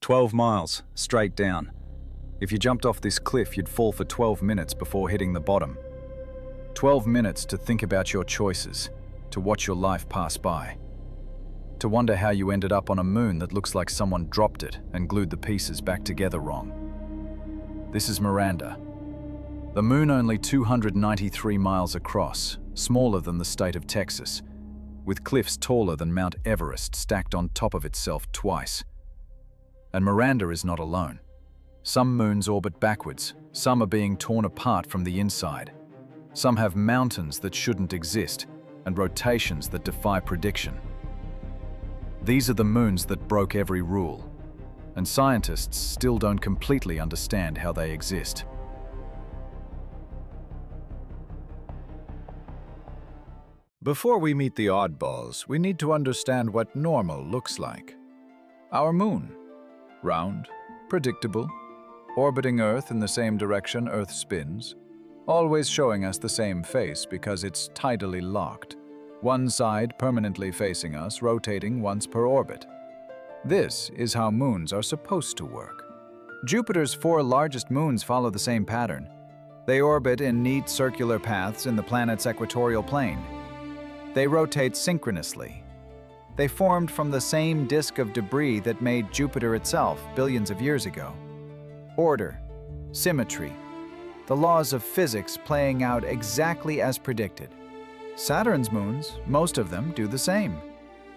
12 miles, straight down. If you jumped off this cliff, you'd fall for 12 minutes before hitting the bottom. 12 minutes to think about your choices, to watch your life pass by. To wonder how you ended up on a moon that looks like someone dropped it and glued the pieces back together wrong. This is Miranda. The moon only 293 miles across, smaller than the state of Texas, with cliffs taller than Mount Everest stacked on top of itself twice. And Miranda is not alone. Some moons orbit backwards, some are being torn apart from the inside. Some have mountains that shouldn't exist and rotations that defy prediction. These are the moons that broke every rule, and scientists still don't completely understand how they exist. Before we meet the oddballs, we need to understand what normal looks like. Our moon. Round, predictable, orbiting Earth in the same direction Earth spins, always showing us the same face because it's tidally locked. One side permanently facing us, rotating once per orbit. This is how moons are supposed to work. Jupiter's 4 largest moons follow the same pattern. They orbit in neat circular paths in the planet's equatorial plane. They rotate synchronously. They formed from the same disk of debris that made Jupiter itself billions of years ago. Order, symmetry, the laws of physics playing out exactly as predicted. Saturn's moons, most of them, do the same.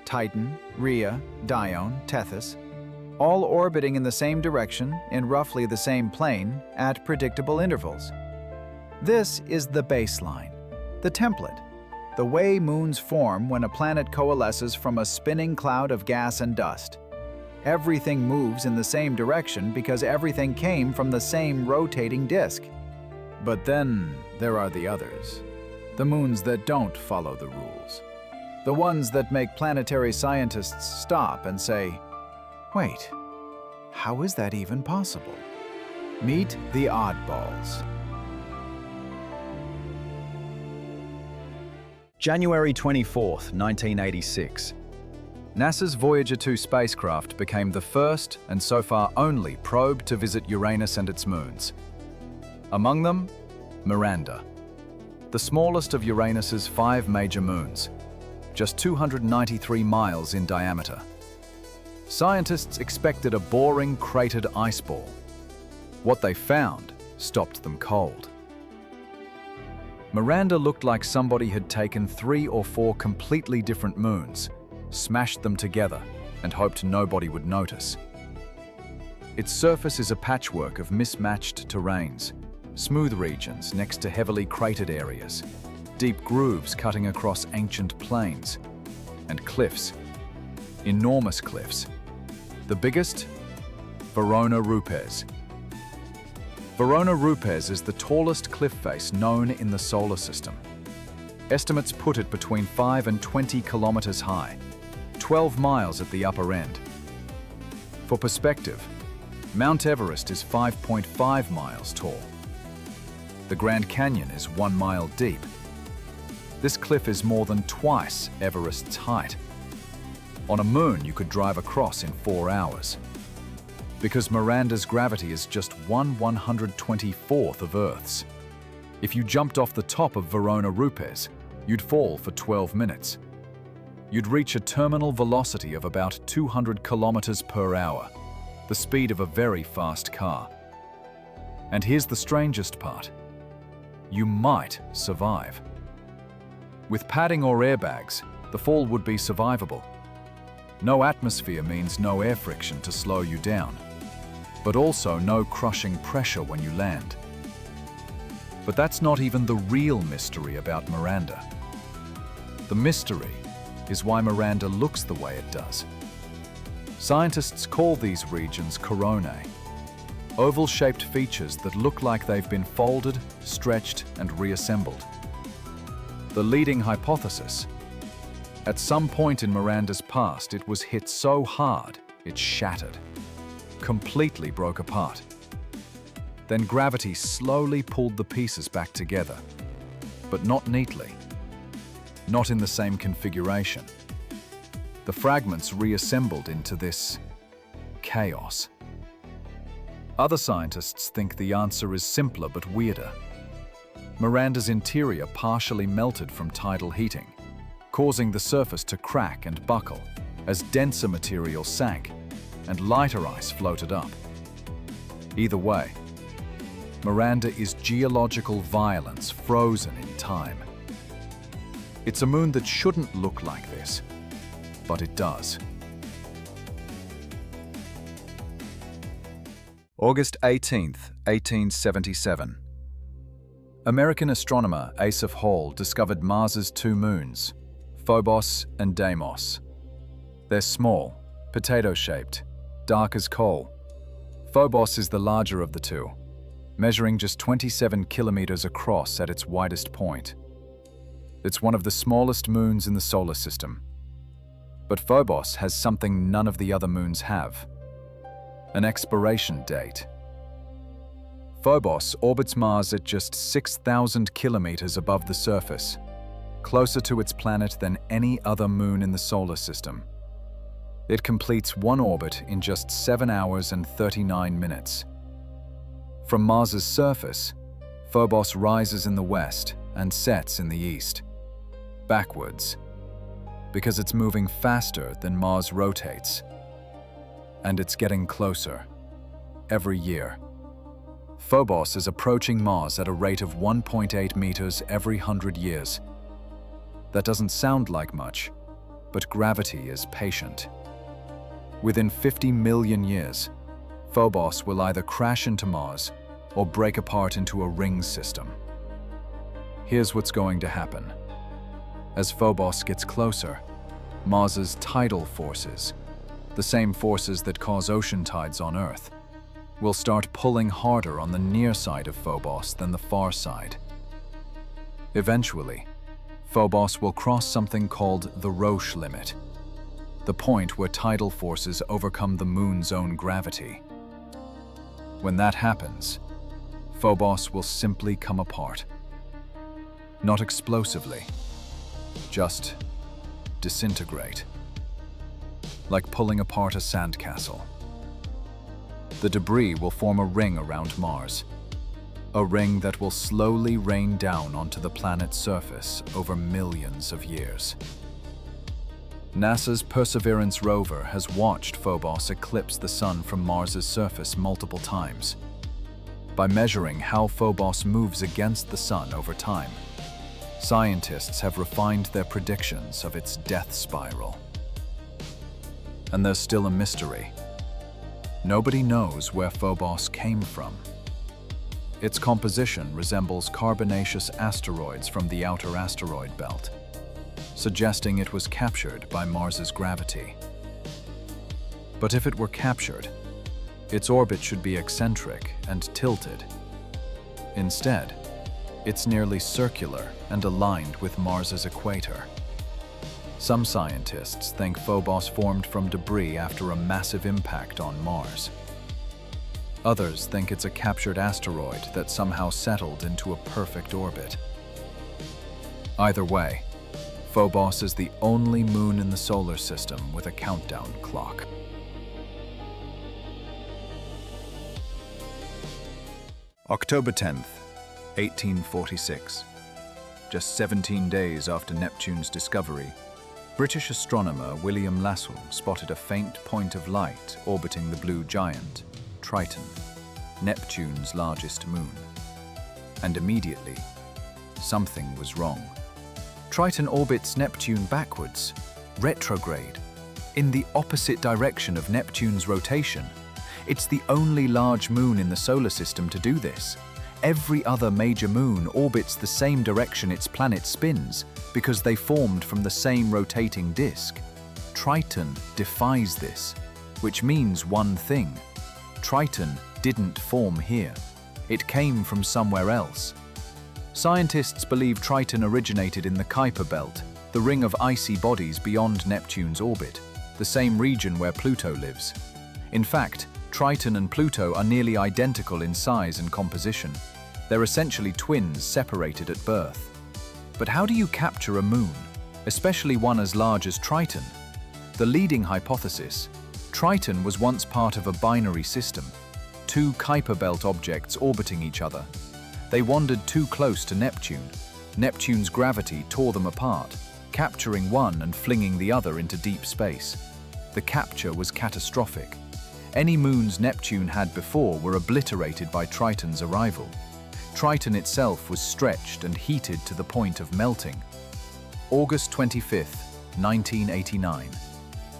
Titan, Rhea, Dione, Tethys, all orbiting in the same direction in roughly the same plane at predictable intervals. This is the baseline, the template, the way moons form when a planet coalesces from a spinning cloud of gas and dust. Everything moves in the same direction because everything came from the same rotating disk. But then there are the others. The moons that don't follow the rules. The ones that make planetary scientists stop and say, wait, how is that even possible? Meet the oddballs. January 24th, 1986. NASA's Voyager 2 spacecraft became the first and so far only probe to visit Uranus and its moons. Among them, Miranda, the smallest of Uranus's 5 major moons, just 293 miles in diameter. Scientists expected a boring, cratered ice ball. What they found stopped them cold. Miranda looked like somebody had taken 3 or 4 completely different moons, smashed them together, and hoped nobody would notice. Its surface is a patchwork of mismatched terrains, smooth regions next to heavily cratered areas, deep grooves cutting across ancient plains, and cliffs. Enormous cliffs. The biggest? Verona Rupes. Verona Rupes is the tallest cliff face known in the solar system. Estimates put it between 5 and 20 kilometers high, 12 miles at the upper end. For perspective, Mount Everest is 5.5 miles tall. The Grand Canyon is 1 mile deep. This cliff is more than twice Everest's height. On a moon, you could drive across in 4 hours. Because Miranda's gravity is just 1/124th of Earth's. If you jumped off the top of Verona Rupes, you'd fall for 12 minutes. You'd reach a terminal velocity of about 200 kilometers per hour, the speed of a very fast car. And here's the strangest part. You might survive. With padding or airbags, the fall would be survivable. No atmosphere means no air friction to slow you down, but also no crushing pressure when you land. But that's not even the real mystery about Miranda. The mystery is why Miranda looks the way it does. Scientists call these regions coronae, oval-shaped features that look like they've been folded, stretched, and reassembled. The leading hypothesis: at some point in Miranda's past, it was hit so hard it shattered, completely broke apart. Then gravity slowly pulled the pieces back together, but not neatly, not in the same configuration. The fragments reassembled into this chaos. Other scientists think the answer is simpler but weirder. Miranda's interior partially melted from tidal heating, causing the surface to crack and buckle as denser material sank and lighter ice floated up. Either way, Miranda is geological violence frozen in time. It's a moon that shouldn't look like this, but it does. August 18th, 1877. American astronomer Asaph Hall discovered Mars's two moons, Phobos and Deimos. They're small, potato-shaped, dark as coal. Phobos is the larger of the two, measuring just 27 kilometers across at its widest point. It's one of the smallest moons in the solar system. But Phobos has something none of the other moons have: an expiration date. Phobos orbits Mars at just 6,000 kilometers above the surface, closer to its planet than any other moon in the solar system. It completes one orbit in just 7 hours and 39 minutes. From Mars's surface, Phobos rises in the west and sets in the east, backwards, because it's moving faster than Mars rotates. And it's getting closer, every year. Phobos is approaching Mars at a rate of 1.8 meters every 100 years. That doesn't sound like much, but gravity is patient. Within 50 million years, Phobos will either crash into Mars or break apart into a ring system. Here's what's going to happen. As Phobos gets closer, Mars's tidal forces, the same forces that cause ocean tides on Earth, will start pulling harder on the near side of Phobos than the far side. Eventually, Phobos will cross something called the Roche limit, the point where tidal forces overcome the moon's own gravity. When that happens, Phobos will simply come apart. Not explosively, just disintegrate. Like pulling apart a sandcastle. The debris will form a ring around Mars, a ring that will slowly rain down onto the planet's surface over millions of years. NASA's Perseverance rover has watched Phobos eclipse the Sun from Mars's surface multiple times. By measuring how Phobos moves against the Sun over time, scientists have refined their predictions of its death spiral. And there's still a mystery. Nobody knows where Phobos came from. Its composition resembles carbonaceous asteroids from the outer asteroid belt, suggesting it was captured by Mars's gravity. But if it were captured, its orbit should be eccentric and tilted. Instead, it's nearly circular and aligned with Mars's equator. Some scientists think Phobos formed from debris after a massive impact on Mars. Others think it's a captured asteroid that somehow settled into a perfect orbit. Either way, Phobos is the only moon in the solar system with a countdown clock. October 10th, 1846. Just 17 days after Neptune's discovery, British astronomer William Lassell spotted a faint point of light orbiting the blue giant, Triton, Neptune's largest moon. And immediately, something was wrong. Triton orbits Neptune backwards, retrograde, in the opposite direction of Neptune's rotation. It's the only large moon in the solar system to do this. Every other major moon orbits the same direction its planet spins because they formed from the same rotating disk. Triton defies this, which means one thing. Triton didn't form here. It came from somewhere else. Scientists believe Triton originated in the Kuiper Belt, the ring of icy bodies beyond Neptune's orbit, the same region where Pluto lives. In fact, Triton and Pluto are nearly identical in size and composition. They're essentially twins separated at birth. But how do you capture a moon, especially one as large as Triton? The leading hypothesis: Triton was once part of a binary system, two Kuiper Belt objects orbiting each other. They wandered too close to Neptune. Neptune's gravity tore them apart, capturing one and flinging the other into deep space. The capture was catastrophic. Any moons Neptune had before were obliterated by Triton's arrival. Triton itself was stretched and heated to the point of melting. August 25, 1989.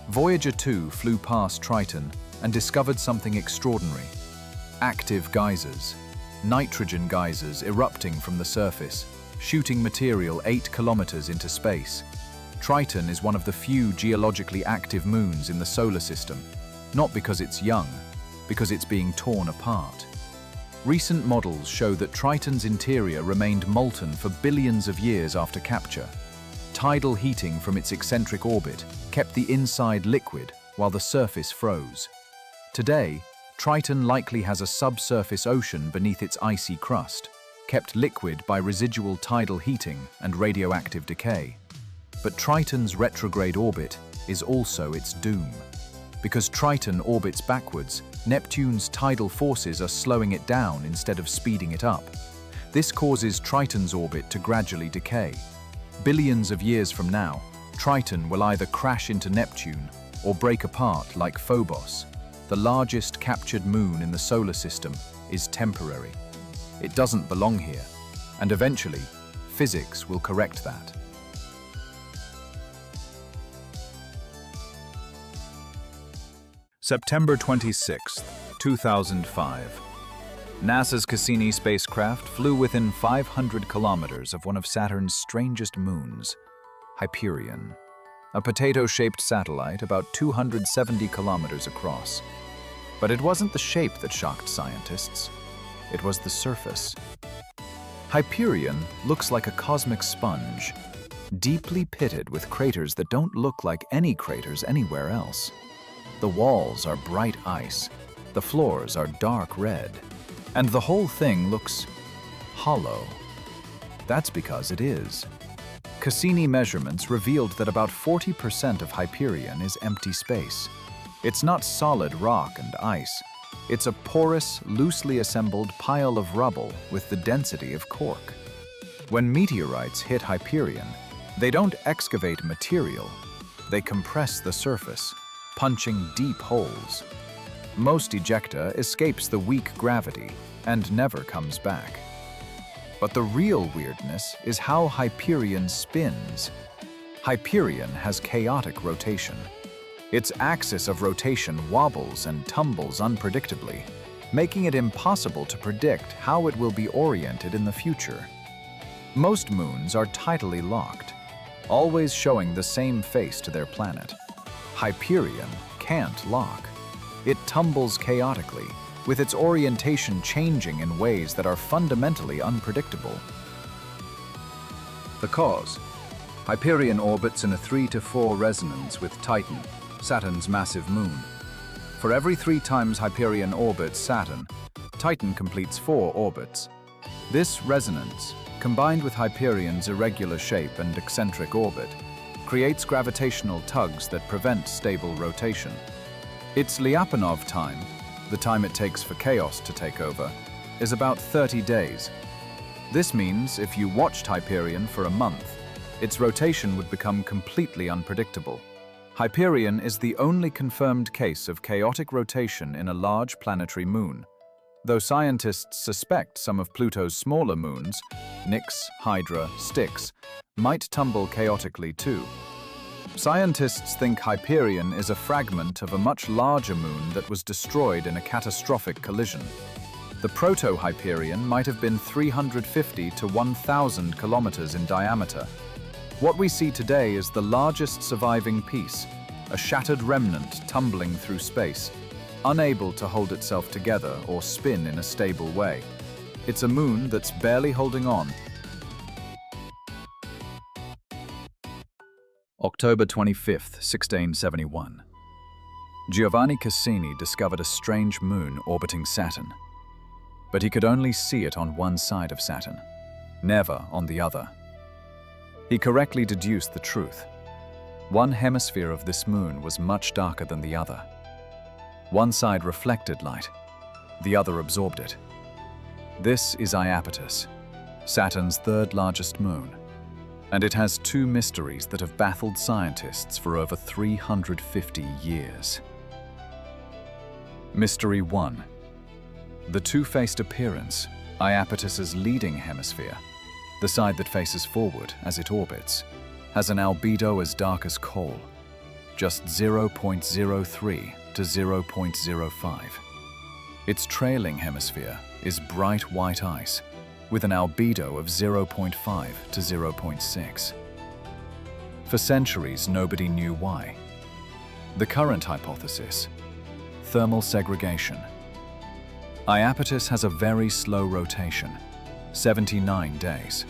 Voyager 2 flew past Triton and discovered something extraordinary. Active geysers. Nitrogen geysers erupting from the surface, shooting material 8 kilometers into space. Triton is one of the few geologically active moons in the solar system, not because it's young, because it's being torn apart. Recent models show that Triton's interior remained molten for billions of years after capture. Tidal heating from its eccentric orbit kept the inside liquid while the surface froze. Today, Triton likely has a subsurface ocean beneath its icy crust, kept liquid by residual tidal heating and radioactive decay. But Triton's retrograde orbit is also its doom. Because Triton orbits backwards, Neptune's tidal forces are slowing it down instead of speeding it up. This causes Triton's orbit to gradually decay. Billions of years from now, Triton will either crash into Neptune or break apart like Phobos. The largest captured moon in the solar system is temporary. It doesn't belong here, and eventually, physics will correct that. September 26, 2005. NASA's Cassini spacecraft flew within 500 kilometers of one of Saturn's strangest moons, Hyperion, a potato-shaped satellite about 270 kilometers across. But it wasn't the shape that shocked scientists. It was the surface. Hyperion looks like a cosmic sponge, deeply pitted with craters that don't look like any craters anywhere else. The walls are bright ice, the floors are dark red, and the whole thing looks hollow. That's because it is. Cassini measurements revealed that about 40% of Hyperion is empty space. It's not solid rock and ice. It's a porous, loosely assembled pile of rubble with the density of cork. When meteorites hit Hyperion, they don't excavate material. They compress the surface, punching deep holes. Most ejecta escapes the weak gravity and never comes back. But the real weirdness is how Hyperion spins. Hyperion has chaotic rotation. Its axis of rotation wobbles and tumbles unpredictably, making it impossible to predict how it will be oriented in the future. Most moons are tidally locked, always showing the same face to their planet. Hyperion can't lock. It tumbles chaotically, with its orientation changing in ways that are fundamentally unpredictable. The cause: Hyperion orbits in a 3-to-4 resonance with Titan, Saturn's massive moon. For every 3 times Hyperion orbits Saturn, Titan completes 4 orbits. This resonance, combined with Hyperion's irregular shape and eccentric orbit, creates gravitational tugs that prevent stable rotation. Its Lyapunov time, the time it takes for chaos to take over, is about 30 days. This means if you watched Hyperion for a month, its rotation would become completely unpredictable. Hyperion is the only confirmed case of chaotic rotation in a large planetary moon, though scientists suspect some of Pluto's smaller moons, Nix, Hydra, Styx, might tumble chaotically too. Scientists think Hyperion is a fragment of a much larger moon that was destroyed in a catastrophic collision. The proto-Hyperion might have been 350 to 1,000 kilometers in diameter. What we see today is the largest surviving piece, a shattered remnant tumbling through space, unable to hold itself together or spin in a stable way. It's a moon that's barely holding on. October 25th, 1671. Giovanni Cassini discovered a strange moon orbiting Saturn. But he could only see it on one side of Saturn, never on the other. He correctly deduced the truth. One hemisphere of this moon was much darker than the other. One side reflected light, The other absorbed it. This is Iapetus, Saturn's third largest moon, and it has two mysteries that have baffled scientists for over 350 years. Mystery 1. The two-faced appearance, Iapetus's leading hemisphere, the side that faces forward as it orbits, has an albedo as dark as coal, just 0.03 to 0.05. Its trailing hemisphere is bright white ice, with an albedo of 0.5 to 0.6. For centuries, nobody knew why. The current hypothesis: thermal segregation. Iapetus has a very slow rotation, 79 days,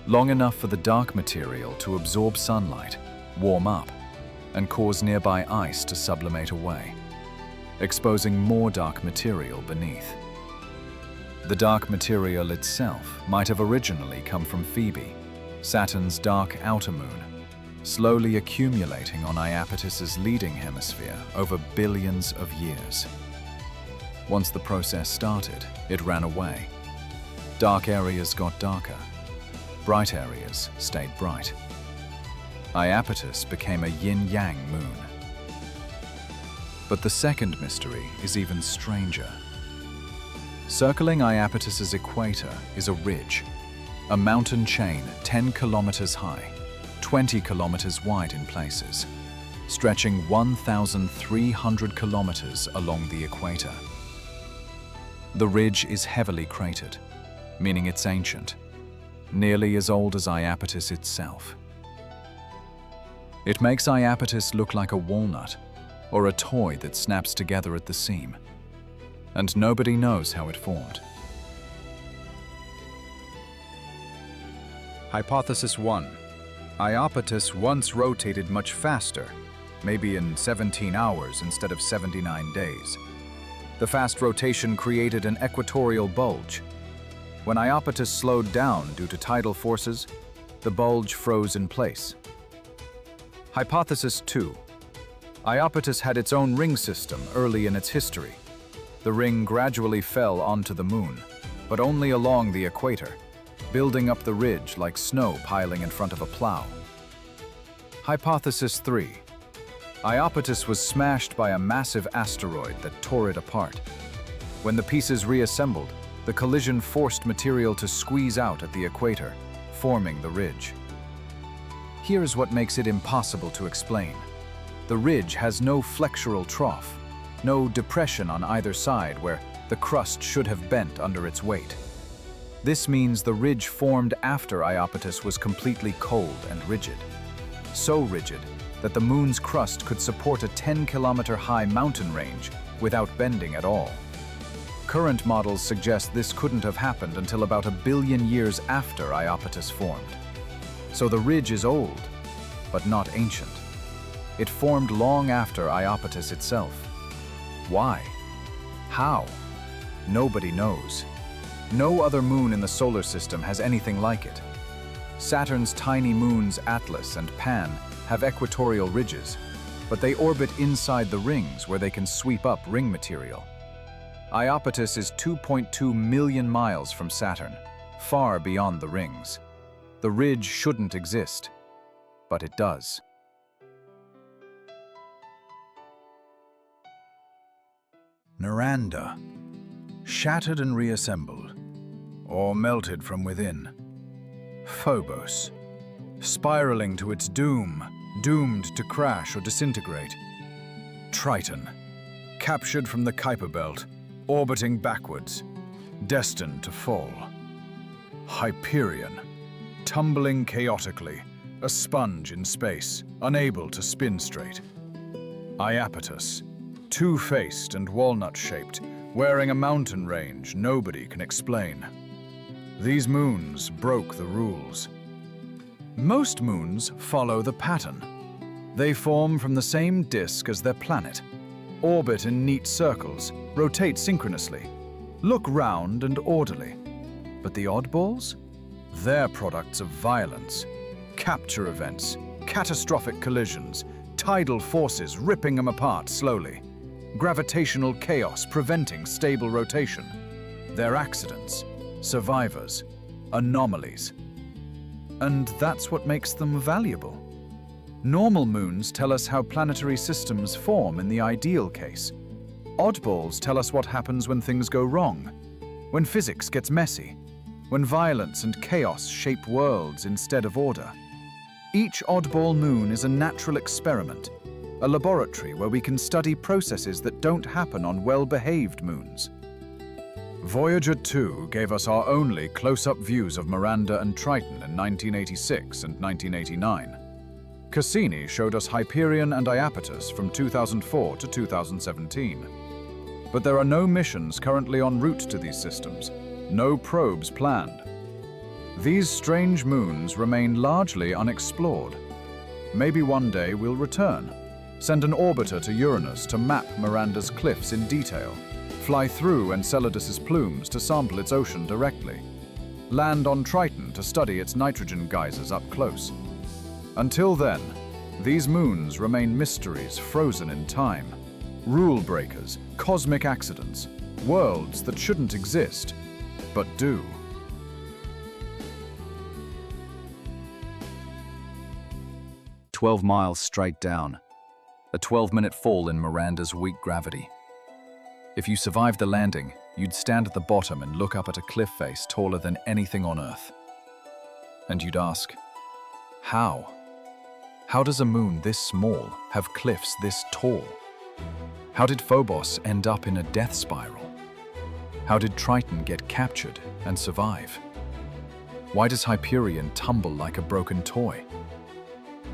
long enough for the dark material to absorb sunlight, warm up, and cause nearby ice to sublimate away, exposing more dark material beneath. The dark material itself might have originally come from Phoebe, Saturn's dark outer moon, slowly accumulating on Iapetus's leading hemisphere over billions of years. Once the process started, it ran away. Dark areas got darker. Bright areas stayed bright. Iapetus became a yin-yang moon. But the second mystery is even stranger. Circling Iapetus's equator is a ridge, a mountain chain 10 kilometers high, 20 kilometers wide in places, stretching 1,300 kilometers along the equator. The ridge is heavily cratered, meaning it's ancient, nearly as old as Iapetus itself. It makes Iapetus look like a walnut, or a toy that snaps together at the seam, and nobody knows how it formed. Hypothesis 1. Iapetus once rotated much faster, maybe in 17 hours instead of 79 days. The fast rotation created an equatorial bulge. When Iapetus slowed down due to tidal forces, the bulge froze in place. Hypothesis 2. Iapetus had its own ring system early in its history. The ring gradually fell onto the moon, but only along the equator, building up the ridge like snow piling in front of a plow. Hypothesis 3. Iapetus was smashed by a massive asteroid that tore it apart. When the pieces reassembled, the collision forced material to squeeze out at the equator, forming the ridge. Here's what makes it impossible to explain. The ridge has no flexural trough, no depression on either side where the crust should have bent under its weight. This means the ridge formed after Iapetus was completely cold and rigid. So rigid that the moon's crust could support a 10-kilometer-high mountain range without bending at all. Current models suggest this couldn't have happened until about 1 billion years after Iapetus formed. So the ridge is old, but not ancient. It formed long after Iapetus itself. Why? How? Nobody knows. No other moon in the solar system has anything like it. Saturn's tiny moons Atlas and Pan have equatorial ridges, but they orbit inside the rings where they can sweep up ring material. Iapetus is 2.2 million miles from Saturn, far beyond the rings. The ridge shouldn't exist, but it does. Miranda, shattered and reassembled, or melted from within. Phobos, spiraling to its doom, doomed to crash or disintegrate. Triton, captured from the Kuiper Belt, orbiting backwards, destined to fall. Hyperion, tumbling chaotically, a sponge in space, unable to spin straight. Iapetus, two-faced and walnut-shaped, wearing a mountain range nobody can explain. These moons broke the rules. Most moons follow the pattern. They form from the same disk as their planet, orbit in neat circles, rotate synchronously, look round and orderly. But the oddballs? They're products of violence, capture events, catastrophic collisions, tidal forces ripping them apart slowly. gravitational chaos preventing stable rotation. They're accidents, survivors, anomalies. And that's what makes them valuable. Normal moons tell us how planetary systems form in the ideal case. Oddballs tell us what happens when things go wrong, when physics gets messy, when violence and chaos shape worlds instead of order. Each oddball moon is a natural experiment, a laboratory where we can study processes that don't happen on well-behaved moons. Voyager 2 gave us our only close-up views of Miranda and Triton in 1986 and 1989. Cassini showed us Hyperion and Iapetus from 2004 to 2017. But there are no missions currently en route to these systems, no probes planned. These strange moons remain largely unexplored. Maybe one day we'll return, send an orbiter to Uranus to map Miranda's cliffs in detail, fly through Enceladus's plumes to sample its ocean directly, land on Triton to study its nitrogen geysers up close. Until then, these moons remain mysteries frozen in time, rule breakers, cosmic accidents, worlds that shouldn't exist, but do. "12 miles straight down. A 12-minute fall in Miranda's weak gravity. If you survived the landing, you'd stand at the bottom and look up at a cliff face taller than anything on Earth. And you'd ask, how? How does a moon this small have cliffs this tall? How did Phobos end up in a death spiral? How did Triton get captured and survive? Why does Hyperion tumble like a broken toy?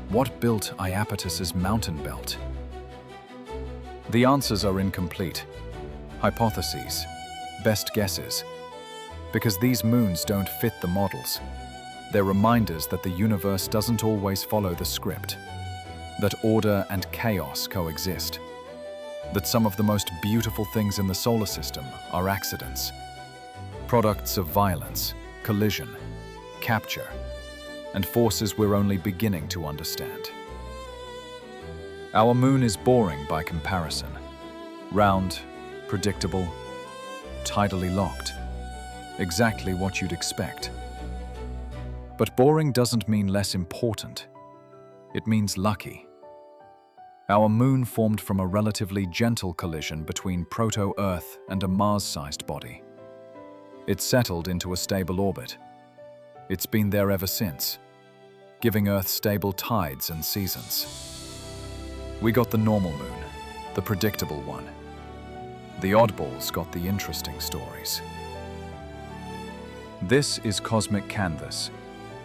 What built Iapetus's mountain belt? The answers are incomplete. Hypotheses, best guesses. Because these moons don't fit the models. They're reminders that the universe doesn't always follow the script. That order and chaos coexist. That some of the most beautiful things in the solar system are accidents. Products of violence, collision, capture, and forces we're only beginning to understand. Our moon is boring by comparison. Round, predictable, tidally locked. Exactly what you'd expect. But boring doesn't mean less important. It means lucky. Our moon formed from a relatively gentle collision between proto-Earth and a Mars-sized body. It settled into a stable orbit. It's been there ever since, giving Earth stable tides and seasons. We got the normal moon, the predictable one. The oddballs got the interesting stories. This is Cosmic Canvas,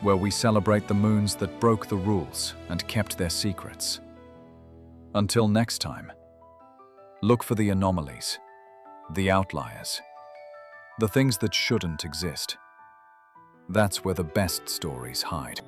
where we celebrate the moons that broke the rules and kept their secrets. Until next time, look for the anomalies, the outliers, the things that shouldn't exist. That's where the best stories hide.